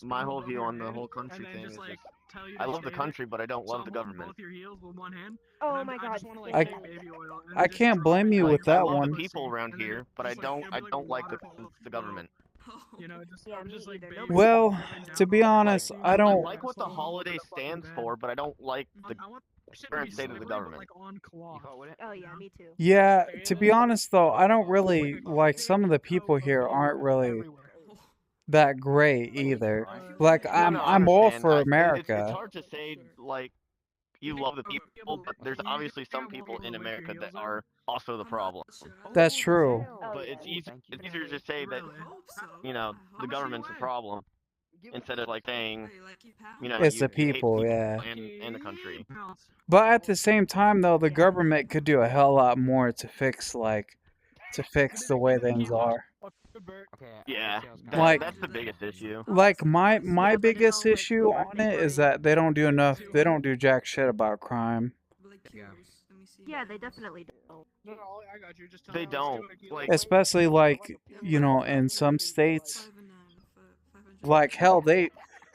my whole view on the whole country thing is just I love the country, but I don't love the government. Oh my God. I I can't blame you with I that love one. the people around here, but I don't like the government. Yeah, me either. No Well, to be honest, I I don't. like what the holiday stands for, but I don't like the current state of the government. Oh yeah, me too. Yeah, to be honest though, I don't really like some of the people here aren't really that great either. Like No, I I'm all understand. for It's America. hard to say like you love the people, but there's obviously some people in America that are also the problem. That's true. Oh But yeah. it's easier to say that the government's a problem instead of like saying It's the you hate the people, people yeah. and the country. But at the same time though, the government could do a hell lot more to fix the way things are. Yeah, Like that's the biggest issue. like my biggest issue on it is that they don't do jack shit about crime. Yeah, they definitely don't. They don't like. Especially like, in some states, like hell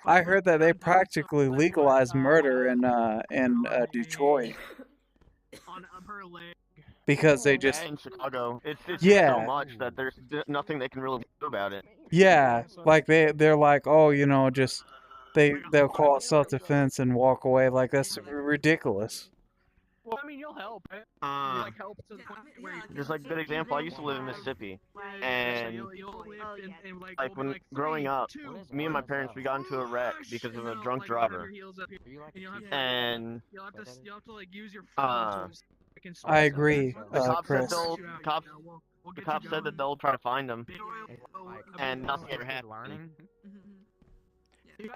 I heard that they practically legalized murder in Detroit because they Yeah, just in Chicago, it's just so yeah, much that there's nothing they can really do about it. yeah, like they're like, "Oh, just they'll call it self-defense and walk away." Like that's ridiculous. Uh, just like a good example, I used to live in Mississippi, and Oh yeah. like when growing up, me and my parents we got into a wreck because of a drunk driver, and uh, I agree, the cops said Chris. the cops said that they'll try to find him, and nothing ever happened.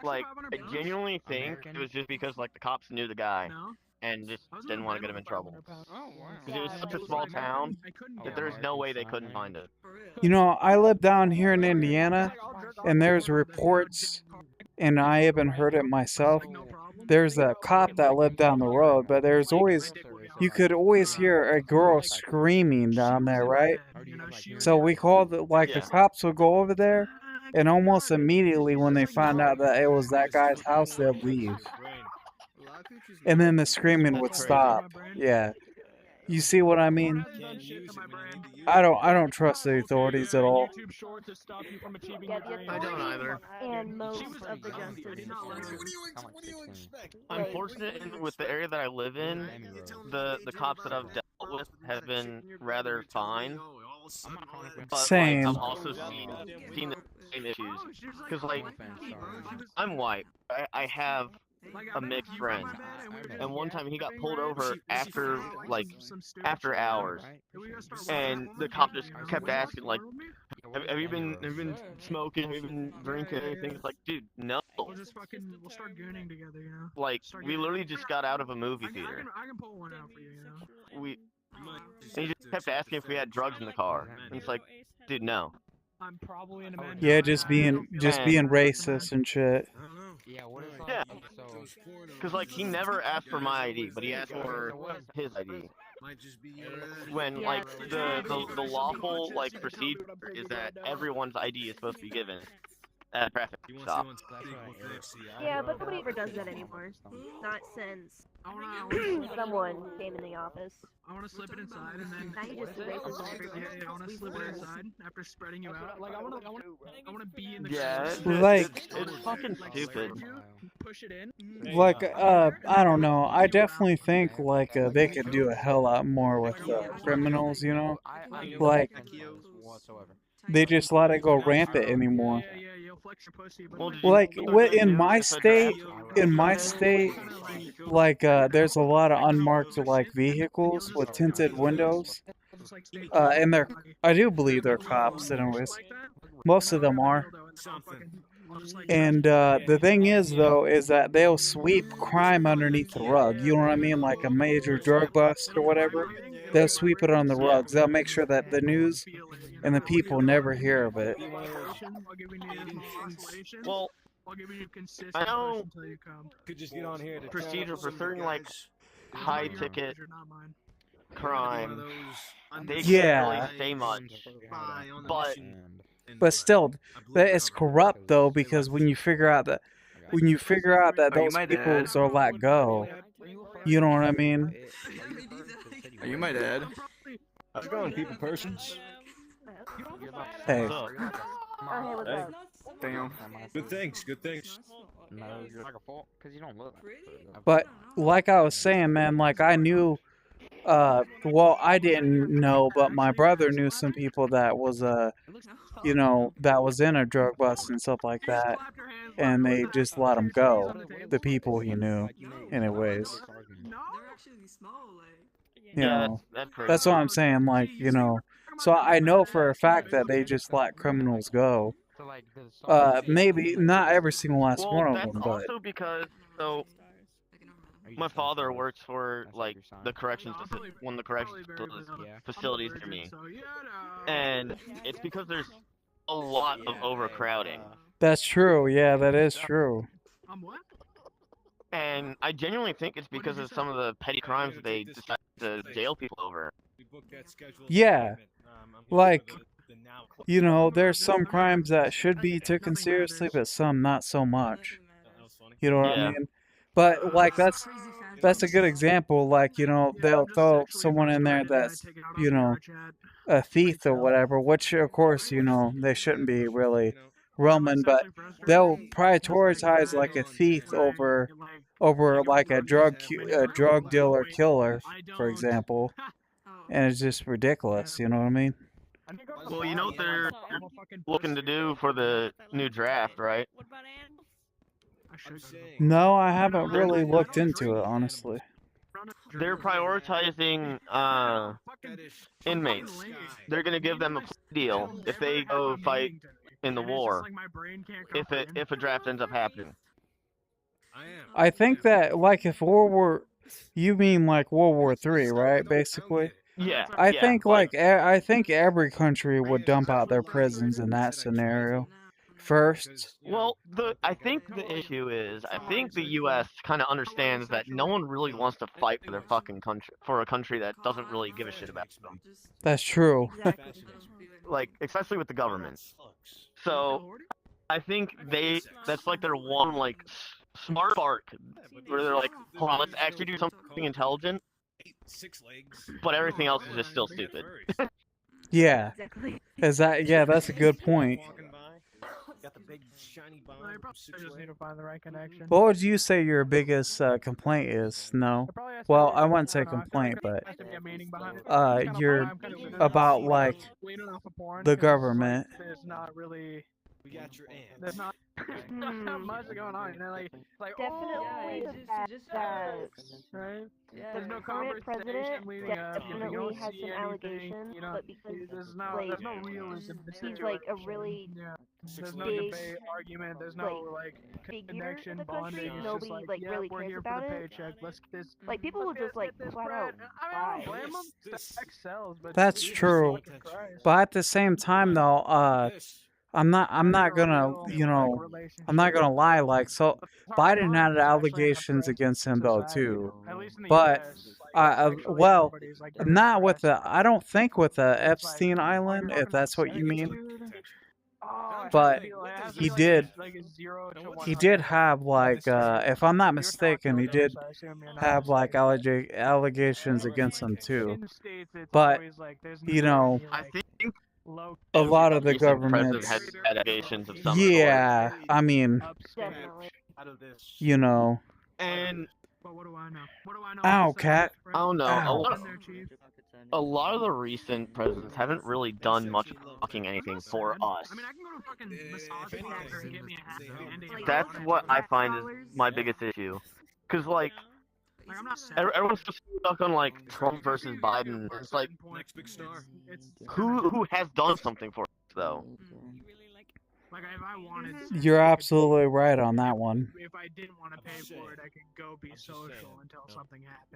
Like I genuinely think it was just because like the cops knew the guy and just didn't want to get him in trouble. Because it was such a small town that there's no way they couldn't find it. I live down here in Indiana, and there's reports, and I even heard it myself. There's a cop that lived down the road, but you could always hear a girl screaming down there, right? So we called the Yeah. cops would go over there, and almost immediately when they found out that it was that guy's house, they'd leave. And then the screaming would That's crazy. stop. Yeah. You see what I mean? I don't trust the authorities at all. Yeah, the I don't either. and most of the justice Unfortunately, with the area that I live in, the cops that I've dealt with have been rather fine. But like Same. I've also seen the same issues. Because like I'm white. I have a mixed friend, and one time he got pulled over after hours, and the cop just kept asking like, have you been smoking? Have you been drinking anything? It's like, dude, no. We'll start gooning together, Like we literally just got out of a movie I theater. can pull one out for you, And he just kept asking if we had drugs in the car, and it's like, dude, no. I'm probably in a man. Yeah, just being racist and shit. Yeah. Because like he never asked for my ID, but he asked for his ID. When like the lawful like procedure is that everyone's ID is supposed to be given at a traffic stop. Yeah, but nobody ever does that anymore. Not since someone came in the office. I want to slip it inside and then. Now you just erase this everywhere. I want to slip it inside after spreading you out. Like I want to be in the. Yeah, it's fucking stupid. Push it in. Like, I don't know. I definitely think they could do a hell lot more with criminals. Like they just let it go rampant anymore. Like in my state, like there's a lot of unmarked like vehicles with tinted windows, and I do believe they're cops. Anyways, most of them are. And the thing is, though, is that they'll sweep crime underneath the rug. You know what I mean? Like a major drug bust or whatever. They'll sweep it on the rugs. They'll make sure that the news and the people never hear of it. Well, I know procedure for certain like high ticket crime. They can't really say much, but But still, it's corrupt though, because when you figure out that Are you those my people dad? are let go, you know what I mean? Are you my dad? How's it going, people persons? Hey, Oh, hey, what's Hey. up? Damn. Good things, good things. No, you're like a fault because you don't look. but like I was saying, man, like I knew, well, I didn't know, but my brother knew some people that was you know, that was in a drug bust and stuff like that, and they just let him go. The people he knew, anyways. You Yeah, know, that's crazy. that's what I'm saying. Like, you know, so I know for a fact that they just let criminals go. Maybe not every single last Well, one of that's them, but also because so my father works for like the one of the corrections facilities near me, and it's because there's a lot of overcrowding. that's true. Yeah, that is true. And I genuinely think it's because of some of the petty crimes that they decide to jail people over. Yeah, like, you know, there's some crimes that should be taken seriously, but some not so much. You know what I Yeah. mean? But like that's a good example. Like, you know, they'll throw someone in there that's, you know, a thief or whatever, which of course, you know, they shouldn't be really roaming, but they'll prioritize like a thief over like a drug dealer killer, for example, and it's just ridiculous. You know what I mean? Well, you know what they're looking to do for the new draft, right? No, I haven't really looked into it, honestly. They're prioritizing inmates. They're gonna give them a plea deal if they go fight in the war. If a draft ends up happening. I think that, like, if you mean like World War III, right? Basically, Yeah. I yeah, think I think every country would dump out their prisons in that scenario first. Well, I think the issue is I think the U.S. kind of understands that no one really wants to fight for their fucking country for a country that doesn't really give a shit about them. That's true. Like, especially with the government. So I think that's like their one like smart spark where they're like, hold on, let's actually do something intelligent. But everything else is just still stupid. Yeah. Exactly. Yeah, that's a good point. Got the big shiny bomb. Just need to find the right connection. What would you say your biggest complaint is? No. Well, I wouldn't say complaint, but you're about like the government. There's not really. We got your aunt. There's not much going on. You know, like Definitely the fact that right. the There's no current president conversation leading up. You definitely has see some anything, allegations, you know, but because there's like no realism. he's like a really There's no big, debate, argument. There's no like figure connection, in the country, bonding. It's nobody just like yeah, really we're cares here about for the it. paycheck. Let's get this. Like people will just like flat out I don't lie. blame them. Sex sells, but That's Jesus true. fucking Christ. But at the same time, though, I'm not gonna, you know, I'm not gonna lie. Like, so Biden had allegations against him though too, but well, not with I don't think with the Epstein Island, if that's what you mean. But he did have like, if I'm not mistaken, he did have like allegations against him too. But you know, I think a lot of the recent president governments, has allegations of some yeah, I mean, Definitely. you know, And But what do I know? What do I know? ow, cat. I don't know. Ow. A lot of the recent presidents haven't really done much fucking anything for us. I mean, I can go to fucking massage parlor and get me a happy ending. That's what I find is my biggest issue. Cause like Like, I'm not sad. everyone's just stuck on like Trump versus Biden. It's like Next big star. who has done something for us though? Like, if I wanted You're absolutely right on that one. if I didn't want to pay for it, I could go be social until something happened.